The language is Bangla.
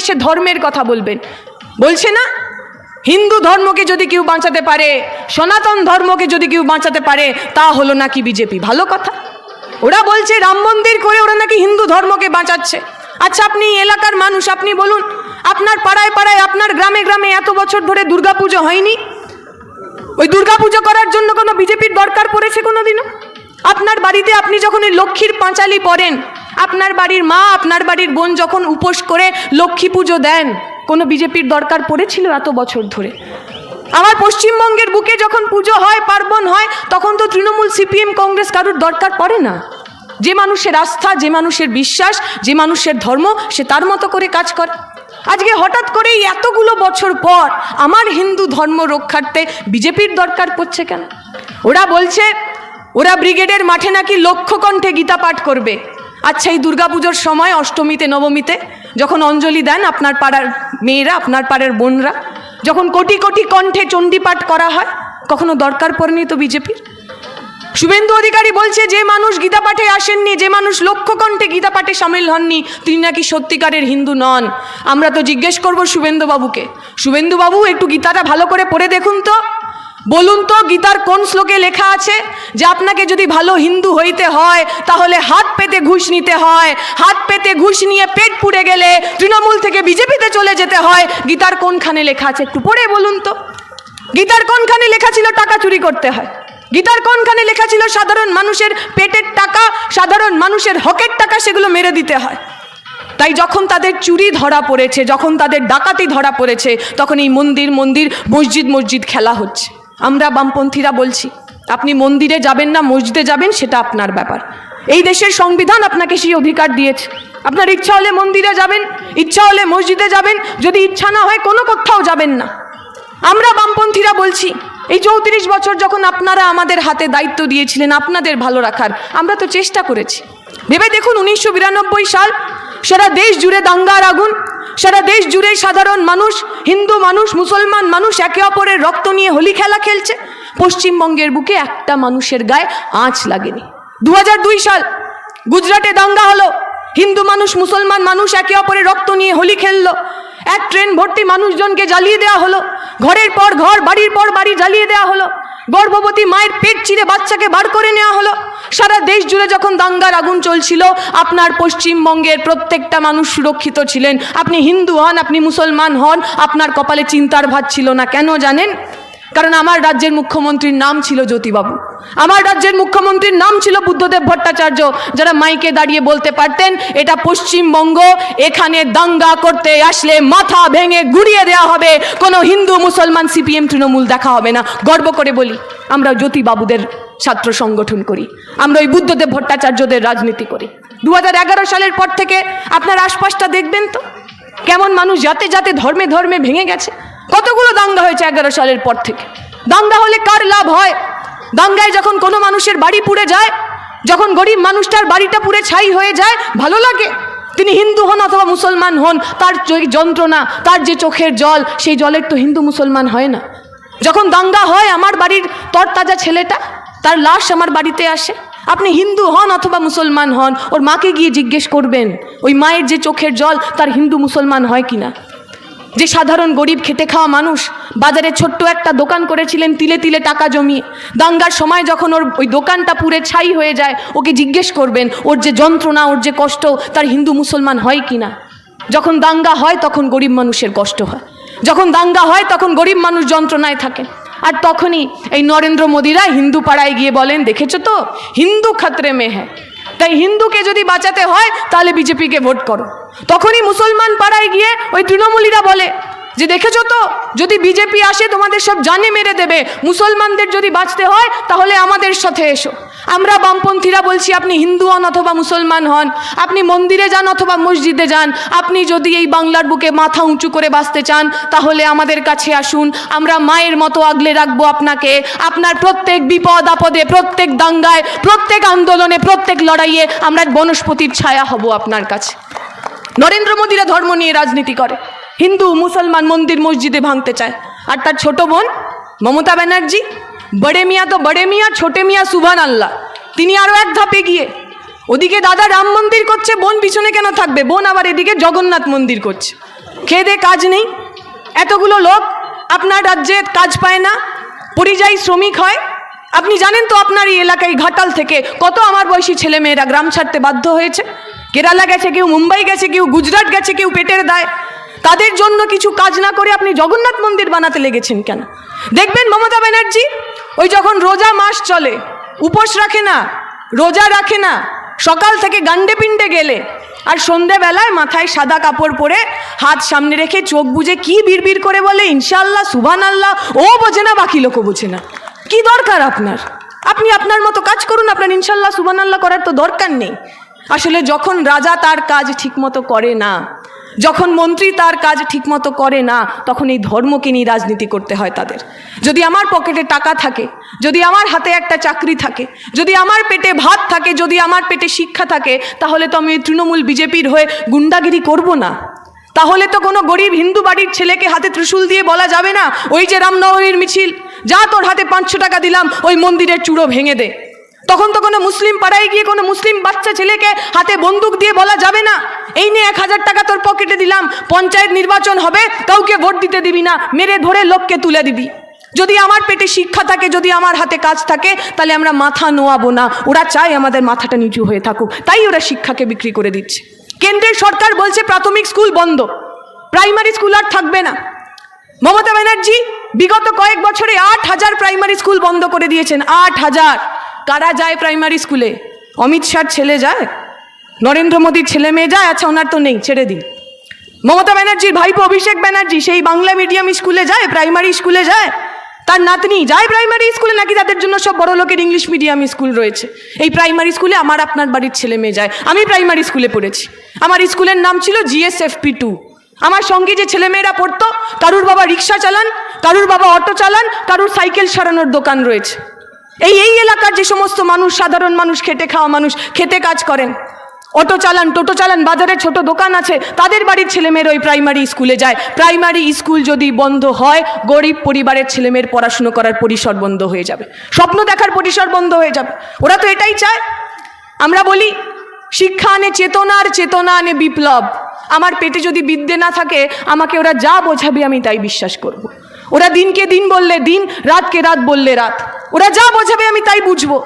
এসে ধর্মের কথা বলবেন? বলছে না, হিন্দু ধর্মকে যদি কেউ বাঁচাতে পারে, সনাতন ধর্মকে যদি কেউ বাঁচাতে পারে, তা হলো নাকি বিজেপি। ভালো কথা। ওরা বলছে রাম মন্দির করে ওরা নাকি হিন্দু ধর্মকে বাঁচাচ্ছে। আচ্ছা, আপনি এলাকার মানুষ, আপনি বলুন, আপনার পাড়ায় পাড়ায়, আপনার গ্রামে গ্রামে এত বছর ধরে দুর্গাপুজো হয়নি? ওই দুর্গাপুজো করার জন্য কোনো বিজেপির দরকার পড়েছে কোনোদিনও? আপনার বাড়িতে আপনি যখন ওই লক্ষ্মীর পাঁচালি পড়েন, আপনার বাড়ির মা, আপনার বাড়ির বোন যখন উপোস করে লক্ষ্মী পুজো দেন, কোনো বিজেপির দরকার পড়েছিল এত বছর ধরে? আমার পশ্চিমবঙ্গের বুকে যখন পুজো হয়, পার্বণ হয়, তখন তো তৃণমূল, সিপিএম, কংগ্রেস কারোর দরকার পড়ে না। যে মানুষের আস্থা, যে মানুষের বিশ্বাস, যে মানুষের ধর্ম, সে তার মতো করে কাজ করে। আজকে হঠাৎ করেই এতগুলো বছর পর আমার হিন্দু ধর্ম রক্ষার্থে বিজেপির দরকার পড়ছে কেন? ওরা বলছে ওরা ব্রিগেডের মাঠে নাকি লক্ষ কণ্ঠে গীতা পাঠ করবে। আচ্ছা, এই দুর্গাপুজোর সময় অষ্টমীতে, নবমীতে যখন অঞ্জলি দেন আপনার পাড়ার মেয়েরা, আপনার পাড়ার বোনরা, যখন কোটি কোটি কণ্ঠে চণ্ডী পাঠ করা হয়, কখনো দরকার পড়েনি তো বিজেপির? শুভেন্দু অধিকারী বলছে যে মানুষ গীতা পাঠে আসেননি, যে মানুষ লক্ষ কণ্ঠে গীতা পাঠে সামিল হননি, তিনি নাকি সত্যিকারের হিন্দু নন। আমরা তো জিজ্ঞেস করবো শুভেন্দু বাবুকে, শুভেন্দু বাবু একটু গীতাটা ভালো করে পড়ে দেখুন তো, বলুন তো গীতার কোন শ্লোকে লেখা আছে যে আপনাকে যদি ভালো হিন্দু হইতে হয় তাহলে হাত পেতে ঘুষ নিতে হয়, হাত পেতে ঘুষ নিয়ে পেট পুড়ে গেলে তৃণমূল থেকে বিজেপিতে চলে যেতে হয়? গীতার কোনখানে লেখা আছে একটু পড়ে বলুন তো। গীতার কোনখানে লেখা ছিল টাকা চুরি করতে হয়? গীতার কোনখানে লেখা ছিল সাধারণ মানুষের পেটের টাকা, সাধারণ মানুষের হকের টাকা সেগুলো মেরে দিতে হয়? তাই যখন তাদের চুরি ধরা পড়েছে, যখন তাদের ডাকাতি ধরা পড়েছে, তখন এই মন্দির মন্দির, মসজিদ মসজিদ খেলা হচ্ছে। আমরা বামপন্থীরা বলছি, আপনি মন্দিরে যাবেন না মসজিদে যাবেন সেটা আপনার ব্যাপার। এই দেশের সংবিধান আপনাকে সেই অধিকার দিয়েছে। আপনার ইচ্ছা হলে মন্দিরে যাবেন, ইচ্ছা হলে মসজিদে যাবেন, যদি ইচ্ছা না হয় কোনো কোথাও যাবেন না। আমরা বামপন্থীরা বলছি, এই 34 বছর যখন আপনারা আমাদের হাতে দায়িত্ব দিয়েছিলেন আপনাদের ভালো রাখার, আমরা তো চেষ্টা করেছি। ভেবে দেখুন, 1992 সাল, সারা দেশ জুড়ে দাঙ্গার আগুন, সারা দেশ জুড়ে সাধারণ মানুষ, হিন্দু মানুষ, মুসলমান মানুষ একে অপরের রক্ত নিয়ে হোলি খেলা খেলছে। পশ্চিমবঙ্গের বুকে একটা মানুষের গায়ে আঁচ লাগেনি। 2002 সাল গুজরাটে দাঙ্গা হলো, হিন্দু মানুষ, মুসলমান মানুষ একে অপরের রক্ত নিয়ে হোলি খেললো। এক ট্রেন ভর্তি মানুষজনকে জ্বালিয়ে দেওয়া হলো, ঘরের পর ঘর, বাড়ির পর বাড়ি জ্বালিয়ে দেওয়া হলো, গর্ভবতী মায়ের পেট চিরে বাচ্চাকে বার করে নেওয়া হলো। সারা দেশ জুড়ে যখন দাঙ্গার আগুন চলছিল, আপনার পশ্চিমবঙ্গের প্রত্যেকটা মানুষ সুরক্ষিত ছিলেন। আপনি হিন্দু হন, আপনি মুসলমান হন, আপনার কপালে চিন্তার ভাঁজ ছিল না। কেন জানেন? কারণ আমার রাজ্যের মুখ্যমন্ত্রীর নাম ছিল জ্যোতিবাবু, আমার রাজ্যের মুখ্যমন্ত্রীর নাম ছিল বুদ্ধদেব ভট্টাচার্য, যারা মাইকে দাঁড়িয়ে বলতে পারতেন এটা পশ্চিমবঙ্গ, এখানে দাঙ্গা করতে আসলে মাথা ভেঙে গুড়িয়ে দেওয়া হবে, কোনো হিন্দু মুসলমান সিপিএম তৃণমূল দেখা হবে না। গর্ব করে বলি, আমরা জ্যোতিবাবুদের ছাত্র সংগঠন করি, আমরা ওই বুদ্ধদেব ভট্টাচার্যদের রাজনীতি করি। 2011 সালের পর থেকে আপনার আশপাশটা দেখবেন তো কেমন মানুষ যাতে যাতে ধর্মে ধর্মে ভেঙে গেছে। কতগুলো দাঙ্গা হয়েছে 11 সালের পর থেকে। দাঙ্গা হলে কার লাভ হয়? দাঙ্গায় যখন কোনো মানুষের বাড়ি পুড়ে যায়, যখন গরিব মানুষটার বাড়িটা পুড়ে ছাই হয়ে যায়, ভালো লাগে? তিনি হিন্দু হন অথবা মুসলমান হন, তার যন্ত্রণা, তার যে চোখের জল, সেই জলের তো হিন্দু মুসলমান হয় না। যখন দাঙ্গা হয়, আমার বাড়ির তরতাজা ছেলেটা, তার লাশ আমার বাড়িতে আসে, আপনি হিন্দু হন অথবা মুসলমান হন, ওর মাকে গিয়ে জিজ্ঞেস করবেন ওই মায়ের যে চোখের জল তার হিন্দু মুসলমান হয় কিনা। যে সাধারণ গরিব খেটে খাওয়া মানুষ বাজারে ছোট্ট একটা দোকান করেছিলেন তিলে তিলে টাকা জমিয়ে, দাঙ্গার সময় যখন ওর ওই দোকানটা পুড়ে ছাই হয়ে যায়, ওকে জিজ্ঞেস করবেন ওর যে যন্ত্রণা, ওর যে কষ্ট, তার হিন্দু মুসলমান হয় কিনা। যখন দাঙ্গা হয় তখন গরিব মানুষের কষ্ট হয়, যখন দাঙ্গা হয় তখন গরিব মানুষ যন্ত্রণায় থাকেন। আর তখনই এই নরেন্দ্র মোদীরা হিন্দু পাড়ায় গিয়ে বলেন, দেখেছো তো হিন্দু খতরে মে হ্যায়, তাই হিন্দুকে যদি বাঁচাতে হয় তাহলে বিজেপিকে ভোট করো। তখনই মুসলমান পাড়ায় গিয়ে ওই তৃণমূলীরা বলে যে দেখেছো তো, যদি বিজেপি আসে তোমাদের সব জানে মেরে দেবে, মুসলমানদের যদি বাঁচতে হয় তাহলে আমাদের সাথে এসো। আমরা বামপন্থীরা বলছি, আপনি হিন্দু হন অথবা মুসলমান হন, আপনি মন্দিরে যান অথবা মসজিদে যান, আপনি যদি এই বাংলার বুকে মাথা উঁচু করে বাঁচতে চান তাহলে আমাদের কাছে আসুন। আমরা মায়ের মতো আগলে রাখবো আপনাকে। আপনার প্রত্যেক বিপদ আপদে, প্রত্যেক দাঙ্গায়, প্রত্যেক আন্দোলনে, প্রত্যেক লড়াইয়ে আমরা বনস্পতির ছায়া হব আপনার কাছে। নরেন্দ্র মোদীরা ধর্ম নিয়ে রাজনীতি করে, হিন্দু মুসলমান মন্দির মসজিদে ভাঙতে চায়। আর তার ছোট বোন মমতা ব্যানার্জি, বড়ে মিয়া তো বড়ে মিয়া, ছোটে মিয়া সুবহান আল্লাহ, তিনি আরও এক ধাপে গিয়ে ওদিকে দাদা রাম মন্দির করছে, বোন পিছনে কেন থাকবে, বোন আবার এদিকে জগন্নাথ মন্দির করছে। খেয়ে দে কাজ নেই, এতগুলো লোক আপনার রাজ্যে কাজ পায় না, পরিযায়ী শ্রমিক হয়। আপনি জানেন তো আপনার এই এলাকায় ঘাটাল থেকে কত আমার বয়সী ছেলেমেয়েরা গ্রাম ছাড়তে বাধ্য হয়েছে, কেরালা গেছে, কেউ মুম্বাই গেছে, কেউ গুজরাট গেছে, কেউ পেটের দায়। তাদের জন্য কিছু কাজ না করে আপনি জগন্নাথ মন্দির বানাতে লেগেছেন কেন? দেখবেন মমতা ব্যানার্জি ওই যখন রোজা মাস চলে, উপোস রাখে না, রোজা রাখে না, সকাল থেকে গান্ডে পিণ্ডে গেলে আর সন্ধেবেলায় মাথায় সাদা কাপড় পরে হাত সামনে রেখে চোখ বুজে কি বিড়বিড় করে বলে ইনশাআল্লাহ সুবহানাল্লাহ, ও বোঝে না, বাকি লোকও বোঝে না। কি দরকার আপনার? আপনি আপনার মতো কাজ করুন, আপনার ইনশাআল্লাহ সুবহানাল্লাহ করার তো দরকার নেই। আসলে যখন রাজা তার কাজ ঠিকমতো করে না, যখন মন্ত্রী তার কাজ ঠিকমতো করে না, তখন এই ধর্মকে নিয়ে রাজনীতি করতে হয় তাদের। যদি আমার পকেটে টাকা থাকে, যদি আমার হাতে একটা চাকরি থাকে, যদি আমার পেটে ভাত থাকে, যদি আমার পেটে শিক্ষা থাকে, তাহলে তো আমি তৃণমূল বিজেপির হয়ে গুন্ডাগিরি করব না। তাহলে তো কোনো গরিব হিন্দু বাড়ির ছেলেকে হাতে ত্রিশূল দিয়ে বলা যাবে না, ওই যে রামনবমীর মিছিল, যা তোর হাতে 500 টাকা দিলাম, ওই মন্দিরের চূড়ো ভেঙে দে। তখন তো কোনো মুসলিম পাড়ায় গিয়ে কোনো মুসলিম বাচ্চা ছেলেকে হাতে বন্দুক দিয়ে বলা যাবে না, এই নিয়ে 1000 টাকা তোর পকেটে দিলাম, পঞ্চায়েত নির্বাচন হবে, কাউকে ভোট দিতে দিবি না, মেরে ধরে লোককে তুলে দিবি। যদি আমার পেটে শিক্ষা থাকে, যদি আমার হাতে কাজ থাকে, তাহলে আমরা মাথা নোয়াবো না। ওরা চায় আমাদের মাথাটা নিচু হয়ে থাকুক, তাই ওরা শিক্ষাকে বিক্রি করে দিচ্ছে। কেন্দ্রের সরকার বলছে প্রাথমিক স্কুল বন্ধ, প্রাইমারি স্কুল আর থাকবে না। মমতা ব্যানার্জি বিগত কয়েক বছরে 8000 প্রাইমারি স্কুল বন্ধ করে দিয়েছেন। 8000। কারা যায় প্রাইমারি স্কুলে? অমিত শাহর ছেলে যায়, নরেন্দ্র মোদীর ছেলে মেয়ে যায়, আচ্ছা ওনার তো নেই, ছেড়ে দিন। মমতা ব্যানার্জির ভাইপো অভিষেক ব্যানার্জি সেই বাংলা মিডিয়াম স্কুলে যায়, প্রাইমারি স্কুলে যায়, তার নাতনি যায় প্রাইমারি স্কুলে, নাকি তাদের জন্য সব বড় লোকের ইংলিশ মিডিয়াম স্কুল রয়েছে? এই প্রাইমারি স্কুলে আমার আপনার বাড়ির ছেলে মেয়ে যায়। আমি প্রাইমারি স্কুলে পড়েছি, আমার স্কুলের নাম ছিল GSFP2। আমার সঙ্গে যে ছেলেমেয়েরা পড়তো, কারুর বাবা রিক্সা চালান, কারুর বাবা অটো চালান, কারুর সাইকেল সারানোর দোকান রয়েছে। এই এলাকার যে সমস্ত মানুষ, সাধারণ মানুষ, খেটে খাওয়া মানুষ, খেতে কাজ করেন, অটো চালান, টোটো চালান, বাজারে ছোট দোকান আছে, তাদের বাড়ির ছেলেমেয়ের ওই প্রাইমারি স্কুলে যায়। প্রাইমারি স্কুল যদি বন্ধ হয়, গরিব পরিবারের ছেলেমেয়ের পড়াশুনো করার পরিসর বন্ধ হয়ে যাবে, স্বপ্ন দেখার পরিসর বন্ধ হয়ে যাবে। ওরা তো এটাই চায়। আমরা বলি শিক্ষা আনে চেতনা, আর চেতনা আনে বিপ্লব। আমার পেটে যদি বিদ্যে না থাকে, আমাকে ওরা যা বোঝাবে আমি তাই বিশ্বাস করব। ওরা দিনকে দিন বললে দিন, রাতকে রাত বললে রাত, ওরা যা বোঝাবে আমি তাই বুঝবো।